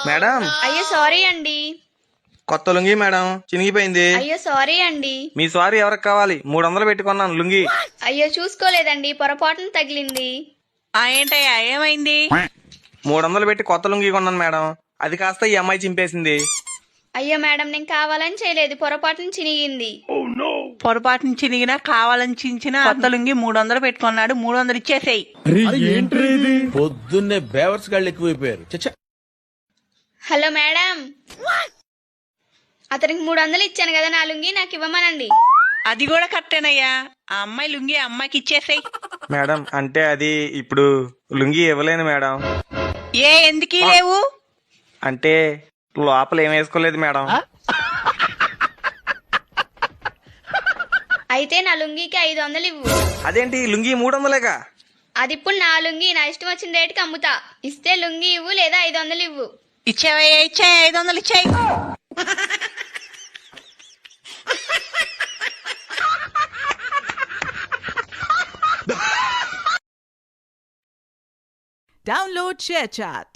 Madam అయ్యో sorry అండి. కొత్త లుంగి మేడం, చినిగిపోయింది. అయ్యో సారీ అండి. మీ సారీ ఎవరికి కావాలి? 300 పెట్టుకున్నాను లుంగి. అయ్యో చూసుకోలేదండి, పొరపాటున తగిలింది. ఏంటయ్యా ఏమైంది? 300 పెట్టి కొత్త లుంగి కొన్నాను మేడం, అది కాస్త ఈ అమ్మాయి చింపేసింది. అయ్యో మేడం, నేను కావాలని చేయలేదు, పొరపాటున చినిగింది. పొరపాటు నుంచి చినిగినా కావాలని చించిన కొత్త లుంగి 300 పెట్టుకున్నాడు. 300 ఇచ్చేసేయి. పొద్దున్నే బేవర్స్ గాళ్ళు ఎక్కువైపోయారు. చచ్చా. హలో మేడం, అతనికి 300 ఇచ్చాను కదా, నా లుంగి నాకు ఇవ్వమనండి. అది కూడా కరెక్టేనయ్యా. ఆ అమ్మాయి లుంగి ఆ అమ్మాయికి ఇచ్చేసేయి. మేడం అంటే అది ఇప్పుడు లుంగి ఇవ్వలేను మేడం. ఎందుకు లేవు? అంటే లోపల ఏం వేసుకోలేదు మేడం. అయితే నా లుంగికి 500 ఇవ్వు. అదేంటి లుంగి 300లేగా? అది ఇప్పుడు నా లుంగి, నా ఇష్టం వచ్చిన రేటుకి అమ్ముతా. ఇస్తే లుంగి ఇవ్వు, లేదా 500 ఇవ్వు. ఇచ్చేవయ్యా, ఇచ్చాయి. 500 ఇచ్చాయి. Download ShareChat.